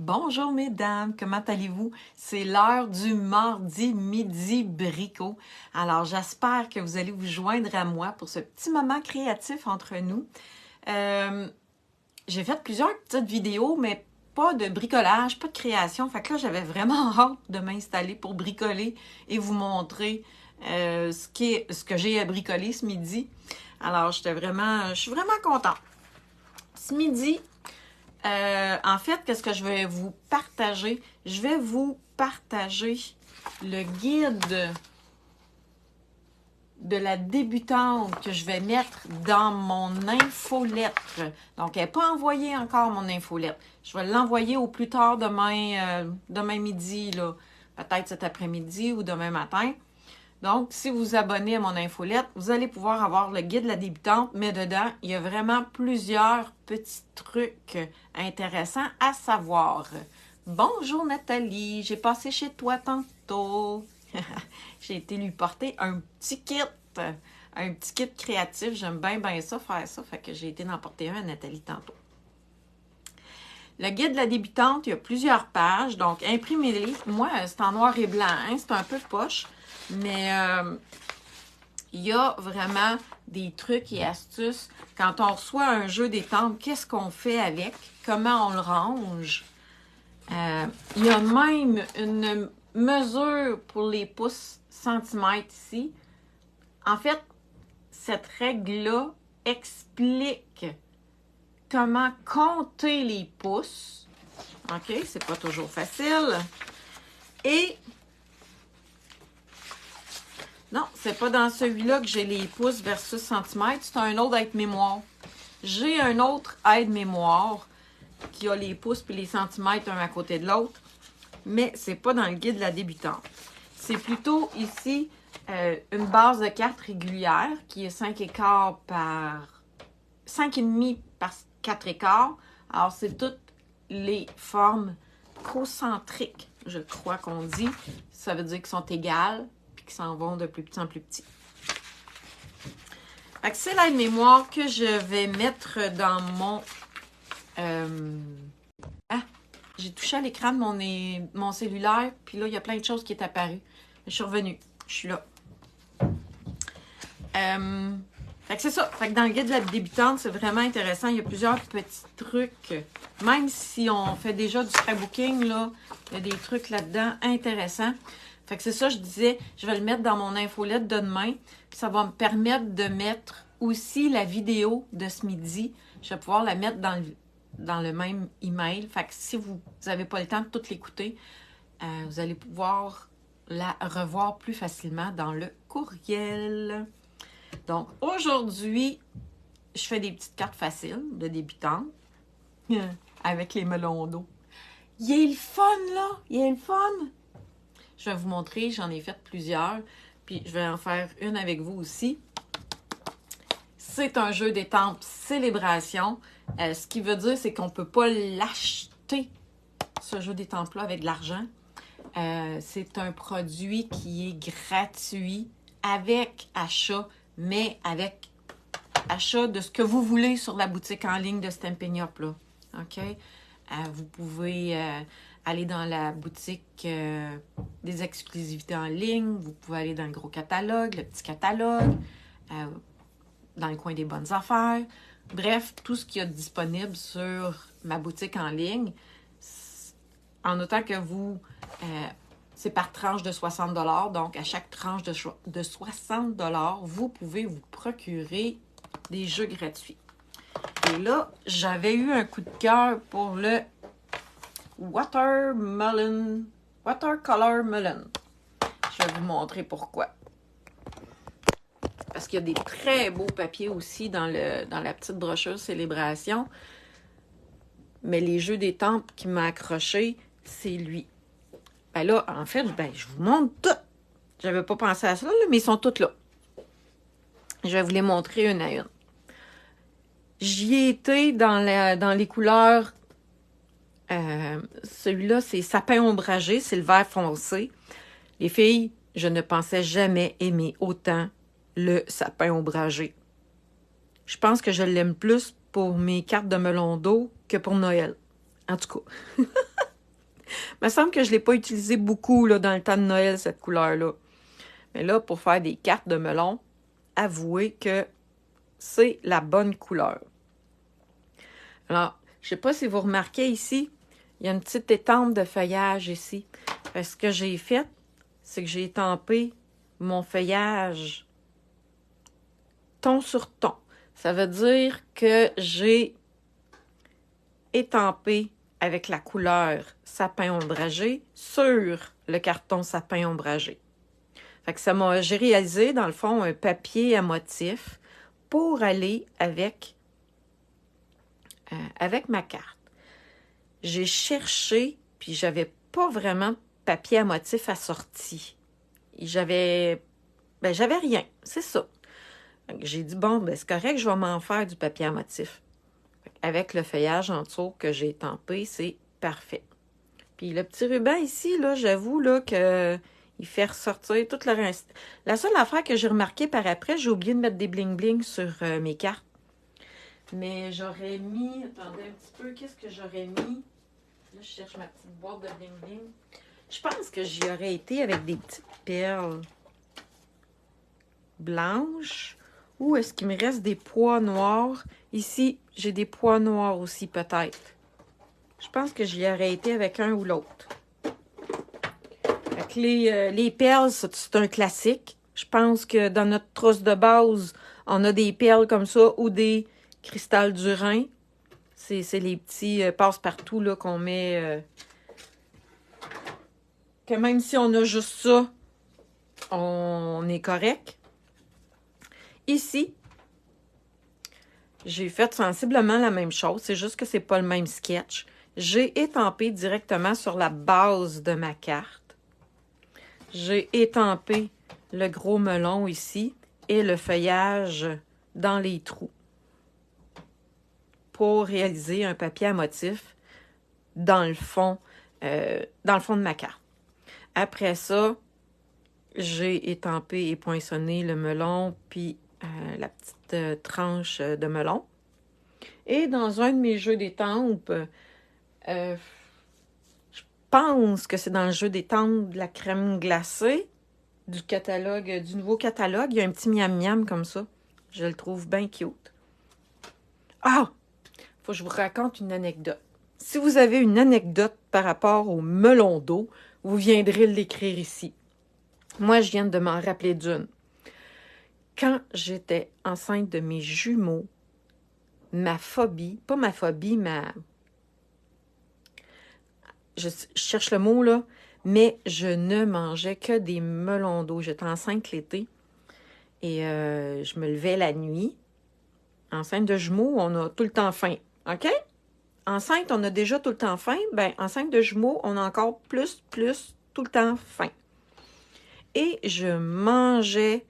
Bonjour mesdames, comment allez-vous? C'est l'heure du mardi midi bricot. Alors j'espère que vous allez vous joindre à moi pour ce petit moment créatif entre nous. J'ai fait plusieurs petites vidéos, mais pas de bricolage, pas de création. Fait que là, j'avais vraiment hâte de m'installer pour bricoler et vous montrer ce que j'ai à bricoler ce midi. Alors, je suis vraiment contente. Ce midi, en fait, qu'est-ce que je vais vous partager? Je vais vous partager le guide de la débutante que je vais mettre dans mon infolettre. Donc, elle n'est pas envoyée encore, mon infolettre. Je vais l'envoyer au plus tard demain midi, là. Peut-être cet après-midi ou demain matin. Donc, si vous vous abonnez à mon infolette, vous allez pouvoir avoir le guide de la débutante, mais dedans, il y a vraiment plusieurs petits trucs intéressants à savoir. Bonjour Nathalie, j'ai passé chez toi tantôt. J'ai été lui porter un petit kit créatif. J'aime bien ça, faire ça, fait que j'ai été en porter un à Nathalie tantôt. Le guide de la débutante, il y a plusieurs pages, donc imprimez-les. Moi, c'est en noir et blanc, hein, c'est un peu poche. Mais il y a vraiment des trucs et astuces. Quand on reçoit un jeu d'étampe, qu'est-ce qu'on fait avec? Comment on le range? Il y a même une mesure pour les pouces centimètres ici. En fait, cette règle-là explique comment compter les pouces. OK? C'est pas toujours facile. Et non, c'est pas dans celui-là que j'ai les pouces versus centimètres. C'est un autre aide-mémoire. J'ai un autre aide-mémoire qui a les pouces et les centimètres un à côté de l'autre. Mais c'est pas dans le guide de la débutante. C'est plutôt ici une base de cartes régulière qui est 5,25 par 5,5 par 4,25. Alors, c'est toutes les formes concentriques, je crois qu'on dit. Ça veut dire qu'elles sont égales qui s'en vont de plus petit en plus petit. C'est l'aide-mémoire que je vais mettre dans mon... j'ai touché à l'écran de mon cellulaire, puis là, il y a plein de choses qui est apparu. Je suis revenue. Je suis là. C'est ça. Fait que dans le guide de la débutante, c'est vraiment intéressant. Il y a plusieurs petits trucs. Même si on fait déjà du scrapbooking, là, il y a des trucs là-dedans intéressants. Fait que c'est ça, je disais, je vais le mettre dans mon infolette de demain. Puis ça va me permettre de mettre aussi la vidéo de ce midi. Je vais pouvoir la mettre dans le même email. Fait que si vous n'avez pas le temps de tout l'écouter, vous allez pouvoir la revoir plus facilement dans le courriel. Donc, aujourd'hui, je fais des petites cartes faciles de débutante avec les melons d'eau. Il est le fun, là! Il est le fun! Je vais vous montrer, j'en ai fait plusieurs, puis je vais en faire une avec vous aussi. C'est un jeu d'étampes célébration. Ce qui veut dire, c'est qu'on ne peut pas l'acheter, ce jeu d'étampes-là, avec de l'argent. C'est un produit qui est gratuit avec achat, mais avec achat de ce que vous voulez sur la boutique en ligne de Stampin' Up, là. OK? Vous pouvez aller dans la boutique des exclusivités en ligne. Vous pouvez aller dans le gros catalogue, le petit catalogue, dans le coin des bonnes affaires. Bref, tout ce qu'il y a disponible sur ma boutique en ligne. En autant que c'est par tranche de 60 $. Donc, à chaque tranche de 60 $, vous pouvez vous procurer des jeux gratuits. Et là, j'avais eu un coup de cœur pour le Watercolor Melon. Je vais vous montrer pourquoi. Parce qu'il y a des très beaux papiers aussi dans la petite brochure Célébration. Mais les jeux d'étampes qui m'a accroché, c'est lui. Ben là, en fait, je vous montre tout. J'avais pas pensé à ça, là, mais ils sont tous là. Je vais vous les montrer une à une. J'y ai été dans les couleurs. Celui-là, c'est sapin ombragé, c'est le vert foncé. Les filles, je ne pensais jamais aimer autant le sapin ombragé. Je pense que je l'aime plus pour mes cartes de melon d'eau que pour Noël. En tout cas. Il me semble que je ne l'ai pas utilisé beaucoup là, dans le temps de Noël, cette couleur-là. Mais là, pour faire des cartes de melon, avouez que c'est la bonne couleur. Alors, je ne sais pas si vous remarquez ici, il y a une petite étampe de feuillage ici. Ce que j'ai fait, c'est que j'ai étampé mon feuillage ton sur ton. Ça veut dire que j'ai étampé avec la couleur sapin ombragé sur le carton sapin ombragé. Fait que j'ai réalisé, dans le fond, un papier à motif pour aller avec ma carte. J'ai cherché, puis j'avais pas vraiment de papier à motif assorti. J'avais rien, c'est ça. J'ai dit, bon, ben, c'est correct, je vais m'en faire du papier à motif. Avec le feuillage en dessous que j'ai étampé, c'est parfait. Puis le petit ruban ici, là, j'avoue là, que il fait ressortir tout le reste. La seule affaire que j'ai remarqué par après, j'ai oublié de mettre des bling-bling sur mes cartes. Mais j'aurais mis... Attendez un petit peu, qu'est-ce que j'aurais mis? Là, je cherche ma petite boîte de bling-bling. Je pense que j'y aurais été avec des petites perles blanches. Ou est-ce qu'il me reste des pois noirs? Ici, j'ai des pois noirs aussi, peut-être. Je pense que j'y aurais été avec un ou l'autre. Les perles, c'est un classique. Je pense que dans notre trousse de base, on a des perles comme ça ou des cristal du Rhin. C'est les petits passe-partout là, qu'on met. Que même si on a juste ça, on est correct. Ici, j'ai fait sensiblement la même chose. C'est juste que c'est pas le même sketch. J'ai étampé directement sur la base de ma carte. J'ai étampé le gros melon ici et le feuillage dans les trous pour réaliser un papier à motif dans le fond de ma carte. Après ça, j'ai étampé et poinçonné le melon puis la petite tranche de melon. Et dans un de mes jeux d'étampes, je pense que c'est dans le jeu d'étampes de la crème glacée du nouveau catalogue. Il y a un petit miam-miam comme ça. Je le trouve bien cute. Ah! Faut que je vous raconte une anecdote. Si vous avez une anecdote par rapport au melon d'eau, vous viendrez l'écrire ici. Moi, je viens de m'en rappeler d'une. Quand j'étais enceinte de mes jumeaux, ma phobie, pas ma phobie, je cherche le mot là, mais je ne mangeais que des melons d'eau. J'étais enceinte l'été et je me levais la nuit. Enceinte de jumeaux, on a tout le temps faim, OK? Enceinte, on a déjà tout le temps faim. Ben, enceinte de jumeaux, on a encore plus, tout le temps faim. Et je mangeais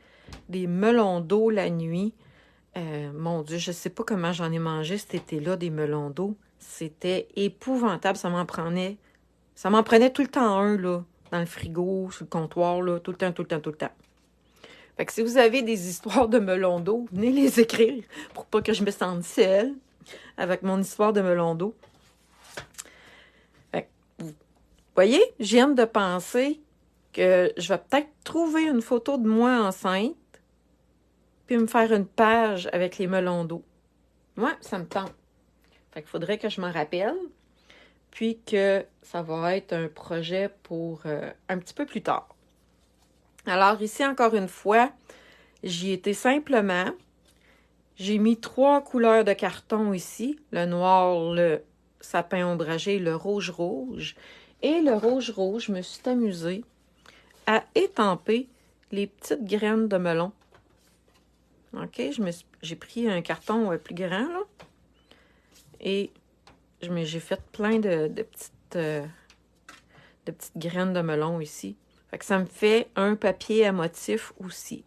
des melons d'eau la nuit. Mon Dieu, je ne sais pas comment j'en ai mangé cet été-là, des melons d'eau. C'était épouvantable. Ça m'en prenait tout le temps un, là, dans le frigo, sur le comptoir, là, tout le temps. Fait que si vous avez des histoires de melons d'eau, venez les écrire pour pas que je me sente seule avec mon histoire de melon d'eau. Fait que, vous voyez, je viens de penser que je vais peut-être trouver une photo de moi enceinte puis me faire une page avec les melons d'eau. Moi, ça me tente. Fait qu'il faudrait que je m'en rappelle, puis que ça va être un projet pour un petit peu plus tard. Alors ici, encore une fois, j'y étais simplement. J'ai mis 3 couleurs de carton ici. Le noir, le sapin ombragé, le rouge. Et le rouge, je me suis amusée à étamper les petites graines de melon. OK, j'ai pris un carton plus grand, là. Et j'ai fait plein de petites graines de melon ici. Fait que ça me fait un papier à motif aussi.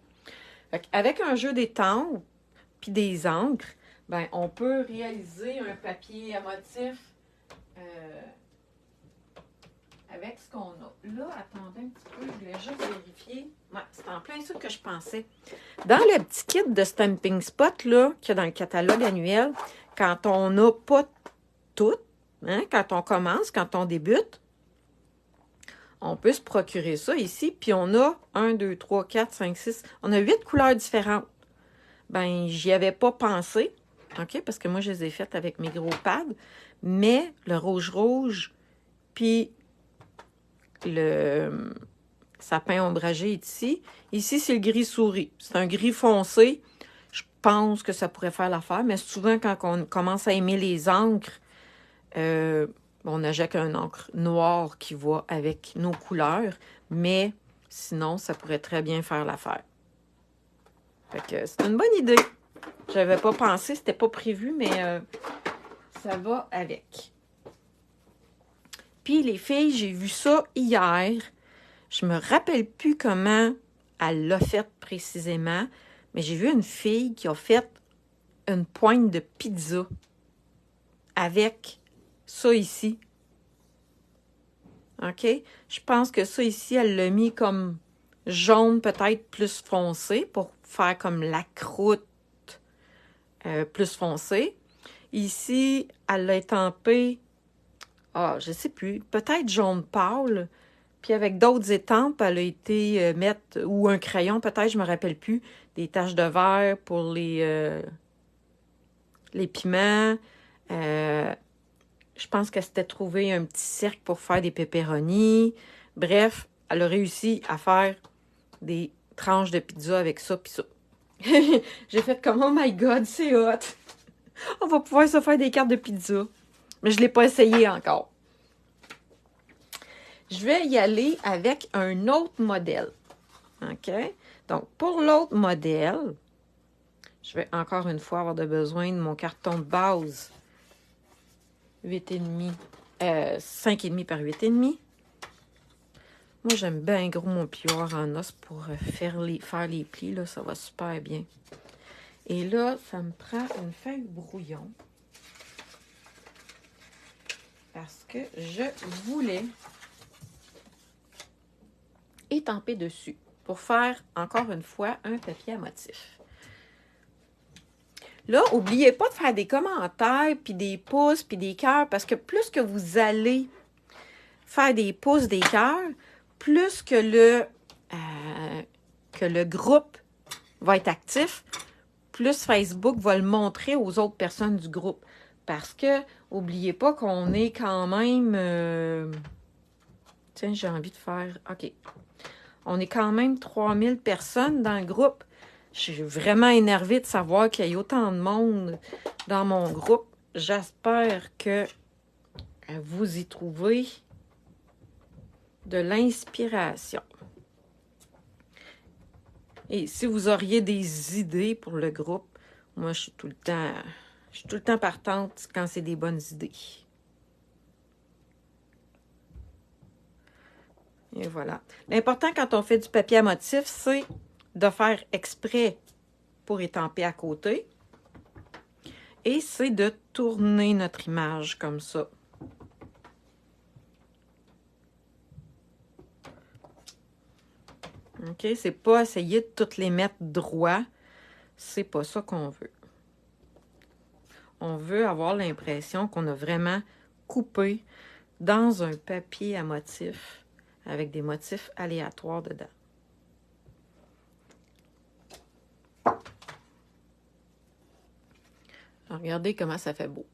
Fait qu'avec un jeu d'étampes puis des encres, ben on peut réaliser un papier à motif avec ce qu'on a. Là, attendez un petit peu, je voulais juste vérifier. Ouais, c'est en plein ça que je pensais. Dans le petit kit de Stamping Spot, là, qu'il y a dans le catalogue annuel, quand on n'a pas tout, hein, quand on commence, quand on débute, on peut se procurer ça ici. Puis on a 1, 2, 3, 4, 5, 6. On a 8 couleurs différentes. Ben, j'y avais pas pensé. OK? Parce que moi, je les ai faites avec mes gros pads. Mais le rouge, puis le sapin ombragé est ici. Ici, c'est le gris souris. C'est un gris foncé. Je pense que ça pourrait faire l'affaire. Mais souvent, quand on commence à aimer les encres, on achète un encre noir qui va avec nos couleurs. Mais sinon, ça pourrait très bien faire l'affaire. Fait que c'est une bonne idée. J'avais pas pensé, c'était pas prévu, mais ça va avec. Puis les filles, j'ai vu ça hier. Je me rappelle plus comment elle l'a fait précisément, mais j'ai vu une fille qui a fait une pointe de pizza avec ça ici. OK? Je pense que ça ici, elle l'a mis comme jaune, peut-être plus foncé, pour faire comme la croûte plus foncée. Ici, elle l'a étampé, je sais plus, peut-être jaune pâle. Puis avec d'autres étampes, elle a été mettre, ou un crayon, peut-être, je me rappelle plus, des taches de verre pour les piments. Je pense qu'elle s'était trouvé un petit cercle pour faire des pepperonis. Bref, elle a réussi à faire des tranches de pizza avec ça puis ça. J'ai fait comme, oh my God, c'est hot! On va pouvoir se faire des cartes de pizza. Mais je ne l'ai pas essayé encore. Je vais y aller avec un autre modèle. OK? Donc, pour l'autre modèle, je vais encore une fois avoir besoin de mon carton de base 8,5, 5,5 par 8,5. Moi, j'aime bien gros mon plioir en os pour faire les plis. Là, ça va super bien. Et là, ça me prend une feuille brouillon. Parce que je voulais étamper dessus pour faire, encore une fois, un papier à motif. Là, n'oubliez pas de faire des commentaires, puis des pouces, puis des cœurs, parce que plus que vous allez faire des pouces, des cœurs, plus que le groupe va être actif, plus Facebook va le montrer aux autres personnes du groupe. Parce que, n'oubliez pas qu'on est quand même... Tiens, j'ai envie de faire... OK. On est quand même 3000 personnes dans le groupe. Je suis vraiment énervée de savoir qu'il y a autant de monde dans mon groupe. J'espère que vous y trouvez de l'inspiration. Et si vous auriez des idées pour le groupe, moi, je suis tout le temps partante quand c'est des bonnes idées. Et voilà. L'important quand on fait du papier à motif, c'est de faire exprès pour étamper à côté. Et c'est de tourner notre image comme ça. OK? C'est pas essayer de toutes les mettre droit. C'est pas ça qu'on veut. On veut avoir l'impression qu'on a vraiment coupé dans un papier à motif avec des motifs aléatoires dedans. Alors, regardez comment ça fait beau.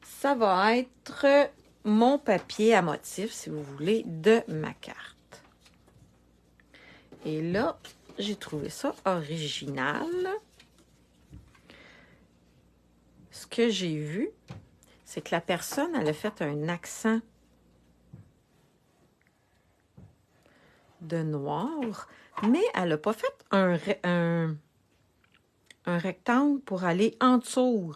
Ça va être mon papier à motif, si vous voulez, de ma carte. Et là, j'ai trouvé ça original. Ce que j'ai vu, c'est que la personne, elle a fait un accent de noir, mais elle n'a pas fait un rectangle pour aller en dessous.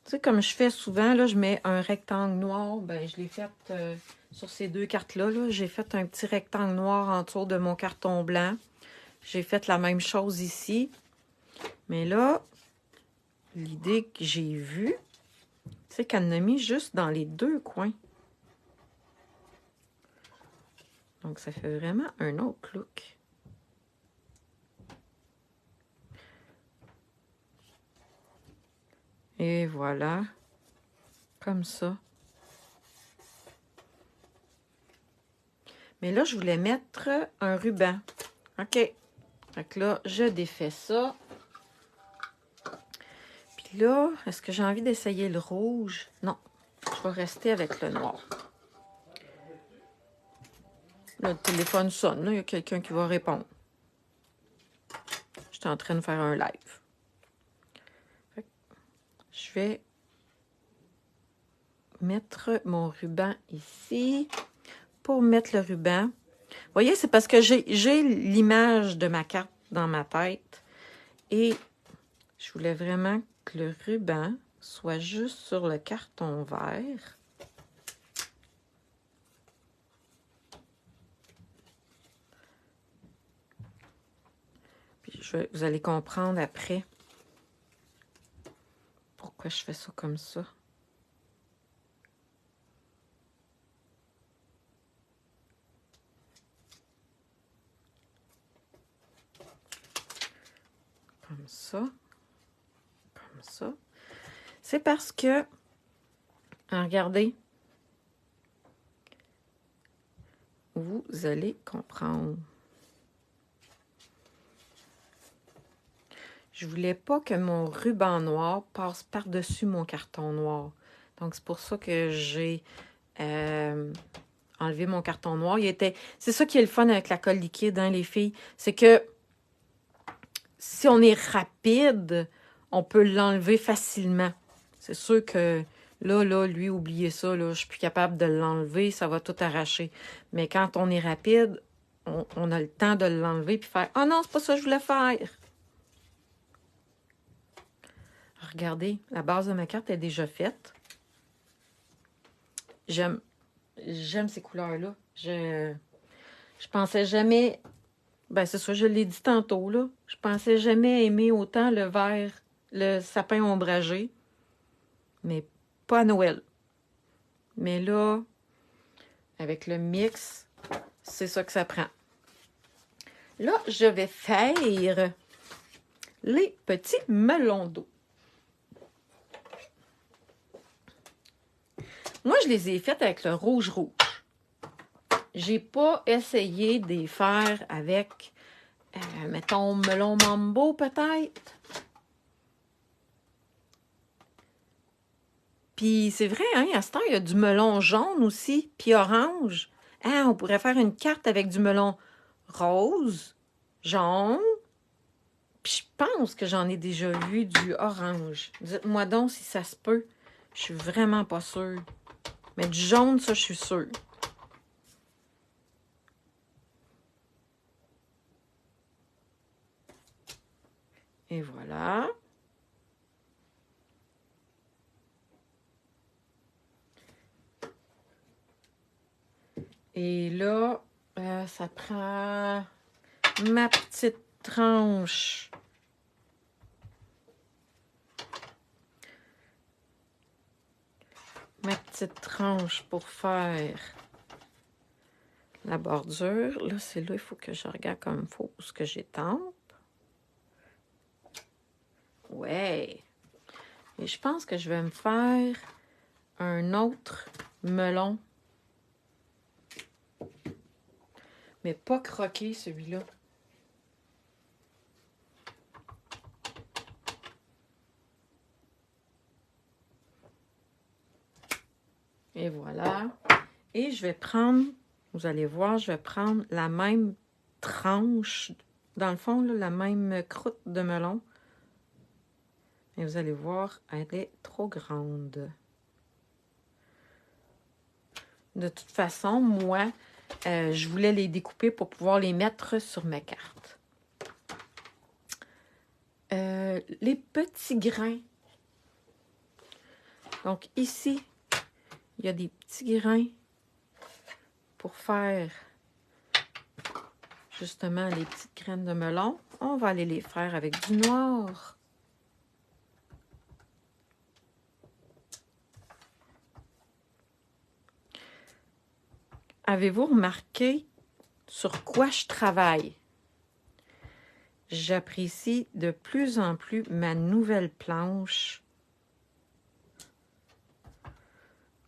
Tu sais, comme je fais souvent, là, je mets un rectangle noir. Ben, je l'ai fait sur ces deux cartes-là. Là, j'ai fait un petit rectangle noir en dessous de mon carton blanc. J'ai fait la même chose ici. Mais là, l'idée que j'ai vue, c'est qu'elle en a mis juste dans les deux coins. Donc, ça fait vraiment un autre look. Et voilà. Comme ça. Mais là, je voulais mettre un ruban. OK. Fait que là, je défais ça. Puis là, est-ce que j'ai envie d'essayer le rouge? Non. Je vais rester avec le noir. Là, le téléphone sonne. Là, il y a quelqu'un qui va répondre. Je suis en train de faire un live. Fait que je vais mettre mon ruban ici. Pour mettre le ruban, vous voyez, c'est parce que j'ai l'image de ma carte dans ma tête. Et je voulais vraiment que le ruban soit juste sur le carton vert. Puis vous allez comprendre après pourquoi je fais ça comme ça. Comme ça. Comme ça. C'est parce que, regardez, vous allez comprendre. Je voulais pas que mon ruban noir passe par-dessus mon carton noir. Donc, c'est pour ça que j'ai enlevé mon carton noir. C'est ça qui est le fun avec la colle liquide, hein, les filles. C'est que si on est rapide, on peut l'enlever facilement. C'est sûr que là, lui, oubliez ça, là, je suis plus capable de l'enlever, ça va tout arracher. Mais quand on est rapide, on a le temps de l'enlever puis faire « Ah non, c'est pas ça que je voulais faire! » Regardez, la base de ma carte est déjà faite. J'aime ces couleurs-là. Je pensais jamais... Ben, c'est ça, je l'ai dit tantôt, là. Je pensais jamais aimer autant le vert, le sapin ombragé. Mais pas à Noël. Mais là, avec le mix, c'est ça que ça prend. Là, je vais faire les petits melons d'eau. Moi, je les ai faits avec le rouge-rouge. J'ai pas essayé de les faire avec, mettons, melon mambo peut-être. Puis c'est vrai, hein, à ce temps, il y a du melon jaune aussi, puis orange. Ah, on pourrait faire une carte avec du melon rose, jaune. Puis je pense que j'en ai déjà vu du orange. Dites-moi donc si ça se peut. Je suis vraiment pas sûre. Mais du jaune, ça, je suis sûre. Et voilà. Et là, ça prend ma petite tranche. Ma petite tranche pour faire la bordure. Là, c'est là, il faut que je regarde comme il faut ce que j'étampe. Ouais. Et je pense que je vais me faire un autre melon. Mais pas croqué, celui-là. Et voilà. Et je vais prendre, vous allez voir, je vais prendre la même tranche, dans le fond, là, la même croûte de melon. Et vous allez voir, elle est trop grande. De toute façon, moi, je voulais les découper pour pouvoir les mettre sur ma carte. Les petits grains. Donc ici, il y a des petits grains pour faire justement les petites graines de melon. On va aller les faire avec du noir. Avez-vous remarqué sur quoi je travaille? J'apprécie de plus en plus ma nouvelle planche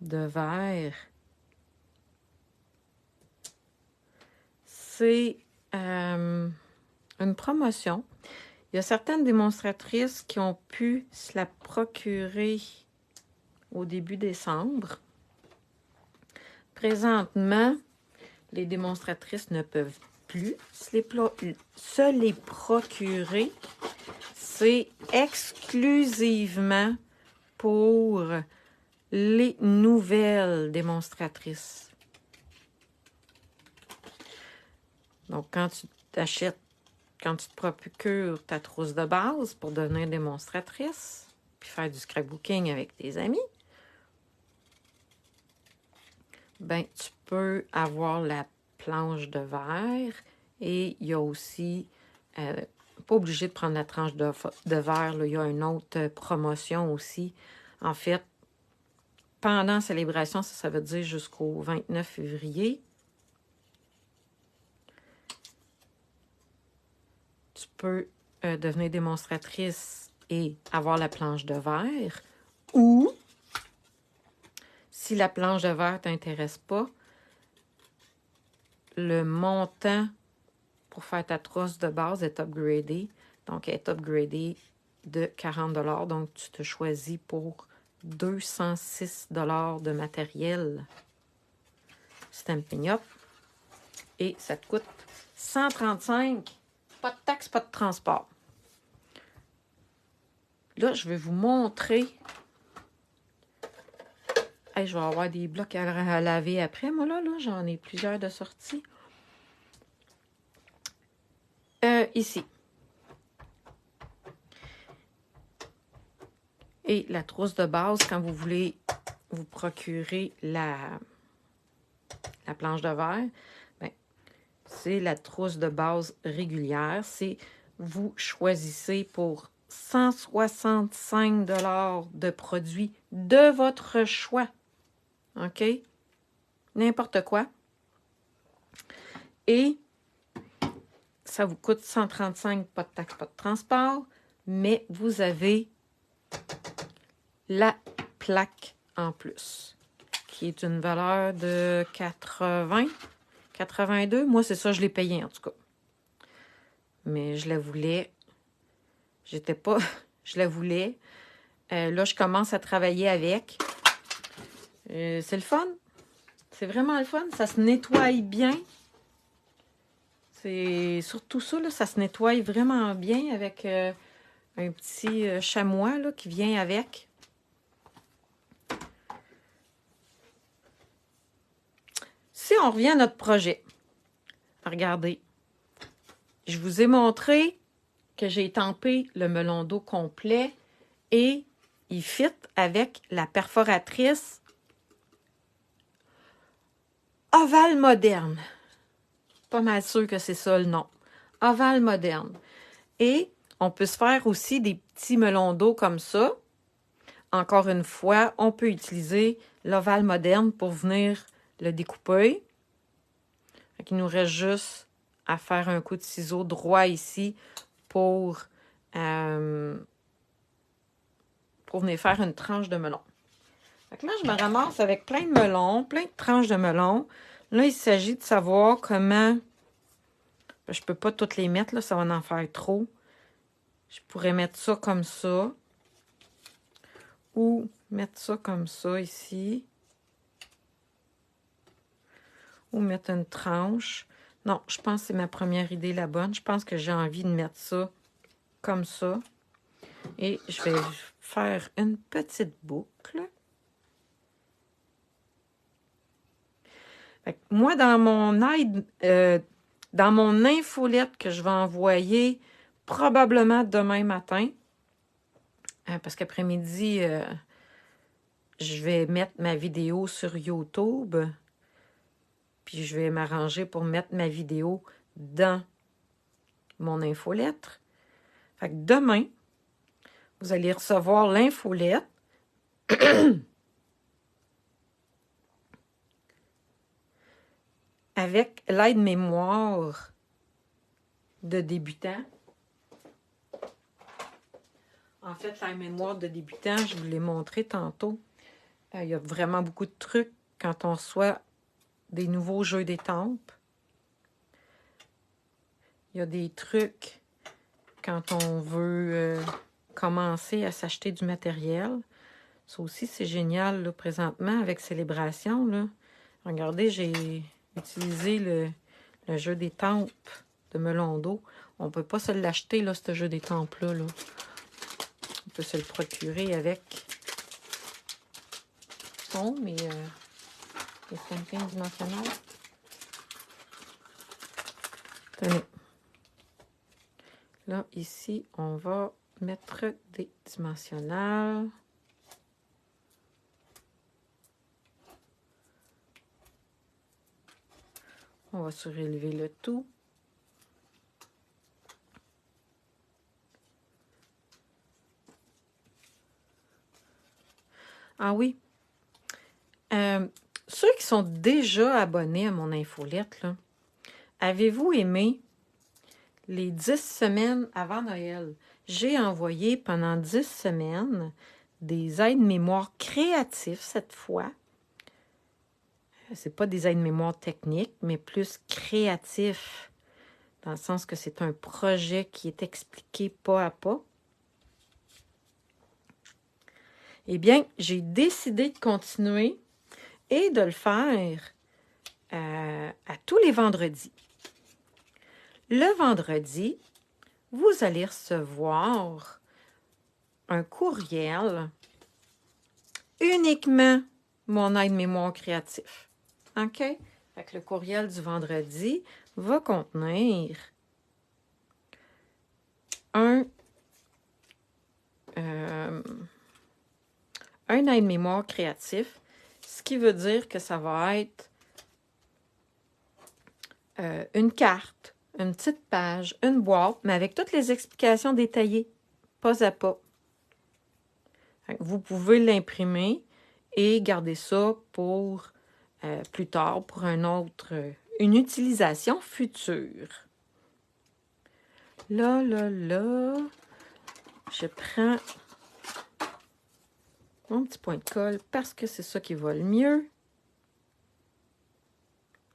de verre. c'est une promotion. Il y a certaines démonstratrices qui ont pu se la procurer au début décembre. Présentement, les démonstratrices ne peuvent plus se les procurer. C'est exclusivement pour les nouvelles démonstratrices. Donc, quand tu t'achètes, quand tu te procures ta trousse de base pour devenir démonstratrice, puis faire du scrapbooking avec tes amis, ben, tu peux avoir la planche de verre et il y a aussi, pas obligé de prendre la tranche de verre, là, il y a une autre promotion aussi. En fait, pendant la célébration, ça veut dire jusqu'au 29 février, tu peux devenir démonstratrice et avoir la planche de verre, ou si la planche de verre ne t'intéresse pas, le montant pour faire ta trousse de base est upgradé. Donc, elle est upgradée de 40 $. Donc, tu te choisis pour 206 $ de matériel Stampin' Up. Et ça te coûte 135 $. Pas de taxe, pas de transport. Là, je vais vous montrer. Hey, je vais avoir des blocs à laver après. Moi, là j'en ai plusieurs de sorties. Ici. Et la trousse de base, quand vous voulez vous procurer la planche de verre, ben, c'est la trousse de base régulière. Vous choisissez pour 165 $ de produits de votre choix. OK? N'importe quoi. Et ça vous coûte 135 $, pas de taxe, pas de transport, mais vous avez la plaque en plus, qui est d'une valeur de 82. Moi, c'est ça, je l'ai payé en tout cas. Mais je la voulais. Je la voulais. Là, je commence à travailler avec. C'est le fun. C'est vraiment le fun. Ça se nettoie bien. C'est surtout ça, là, ça se nettoie vraiment bien avec un petit chamois là, qui vient avec. Si on revient à notre projet, regardez, je vous ai montré que j'ai étampé le melon d'eau complet et il fit avec la perforatrice ovale moderne. Pas mal sûr que c'est ça le nom. Ovale moderne. Et on peut se faire aussi des petits melons d'eau comme ça. Encore une fois, on peut utiliser l'ovale moderne pour venir le découper. Il nous reste juste à faire un coup de ciseau droit ici pour venir faire une tranche de melon. Donc là, je me ramasse avec plein de melons, plein de tranches de melon. Là, il s'agit de savoir comment... Je ne peux pas toutes les mettre, là, ça va en faire trop. Je pourrais mettre ça comme ça. Ou mettre ça comme ça ici. Ou mettre une tranche. Non, je pense que c'est ma première idée la bonne. Je pense que j'ai envie de mettre ça comme ça. Et je vais faire une petite boucle. Fait que moi, dans mon dans mon infolette que je vais envoyer probablement demain matin, parce qu'après-midi, je vais mettre ma vidéo sur YouTube. Puis je vais m'arranger pour mettre ma vidéo dans mon infolettre. Fait que demain, vous allez recevoir l'infolettre. Avec l'aide-mémoire de débutant. En fait, l'aide-mémoire de débutant, je vous l'ai montré tantôt. Il y a vraiment beaucoup de trucs quand on reçoit des nouveaux jeux d'étampes. Il y a des trucs quand on veut commencer à s'acheter du matériel. Ça aussi, c'est génial, là, présentement, avec Célébration, là. Regardez, j'ai utilisé le jeu des tempes de Melon d'eau. On ne peut pas se l'acheter, là, ce jeu des tempes-là, là. On peut se le procurer avec mais les stampings dimensionnels. Tenez. Là, ici, on va mettre des dimensionnels. On va surélever le tout. Ah oui. Ceux qui sont déjà abonnés à mon infolette, là, avez-vous aimé les 10 semaines avant Noël? J'ai envoyé pendant 10 semaines des aides-mémoire créatifs cette fois. C'est pas des aides-mémoire techniques, mais plus créatifs, dans le sens que c'est un projet qui est expliqué pas à pas. Eh bien, j'ai décidé de continuer et de le faire à tous les vendredis. Le vendredi, vous allez recevoir un courriel uniquement mon aide-mémoire créatif. OK? Fait que le courriel du vendredi va contenir un aide-mémoire créatif, ce qui veut dire que ça va être une carte, une petite page, une boîte, mais avec toutes les explications détaillées, pas à pas. Vous pouvez l'imprimer et garder ça pour plus tard, pour une utilisation future. Là, je prends mon petit point de colle parce que c'est ça qui va le mieux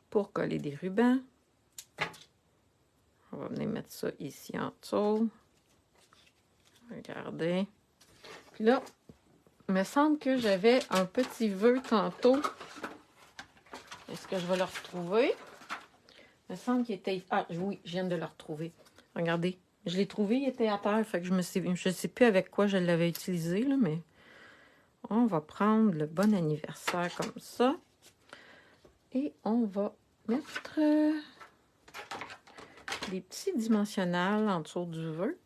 pour coller des rubans. On va venir mettre ça ici en dessous. Regardez. Puis là, il me semble que j'avais un petit vœu tantôt. Est-ce que je vais le retrouver? Il me semble qu'il était... Ah oui, je viens de le retrouver. Regardez. Je l'ai trouvé, il était à terre. Fait que je ne sais plus avec quoi je l'avais utilisé, là, mais on va prendre le bon anniversaire comme ça. Et on va mettre des petits dimensionnels en dessous du vœu.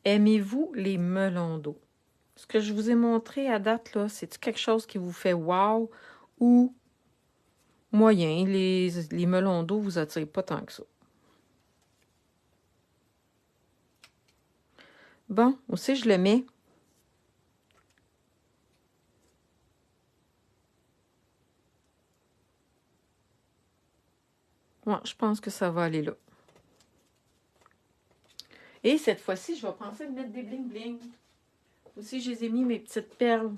Aimez-vous les melons d'eau? Ce que je vous ai montré à date, là, c'est quelque chose qui vous fait wow ou moyen? Les melons d'eau vous attirent pas tant que ça. Bon, aussi je le mets. Ouais, je pense que ça va aller là. Et cette fois-ci, je vais penser de mettre des bling-bling. Aussi, je les ai mis mes petites perles.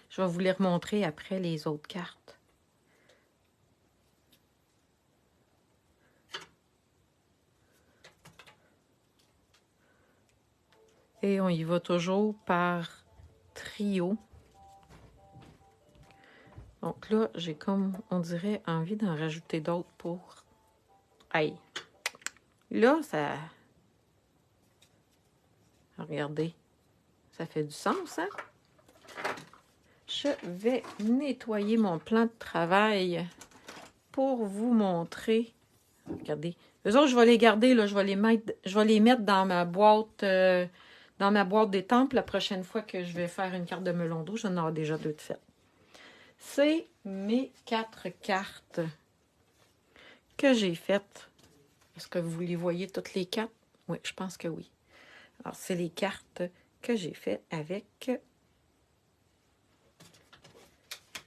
Je vais vous les remontrer après les autres cartes. Et on y va toujours par trio. Donc là, j'ai comme, on dirait, envie d'en rajouter d'autres pour... Hey! Là, ça... Regardez. Ça fait du sens, hein? Je vais nettoyer mon plan de travail pour vous montrer. Regardez. Eux autres, je vais les garder, là. Je vais les mettre dans ma boîte... dans ma boîte d'étampes la prochaine fois que je vais faire une carte de melon d'eau. J'en aurai déjà 2 de faites. C'est mes 4 cartes que j'ai faites. Est-ce que vous les voyez toutes les 4? Oui, je pense que oui. Alors, c'est les cartes que j'ai faites avec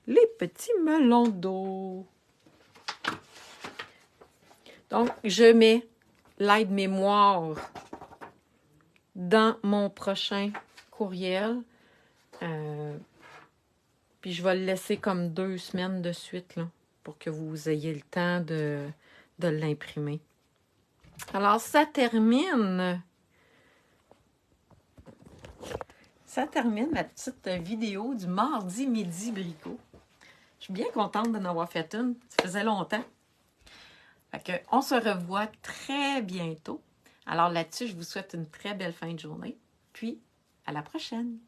les petits melons d'eau. Donc, je mets l'aide-mémoire dans mon prochain courriel. Puis je vais le laisser comme 2 semaines de suite là, pour que vous ayez le temps de l'imprimer. Alors, ça termine ma petite vidéo du mardi midi bricot. Je suis bien contente d'en avoir fait une. Ça faisait longtemps. Fait que, on se revoit très bientôt. Alors là-dessus, je vous souhaite une très belle fin de journée. Puis, à la prochaine!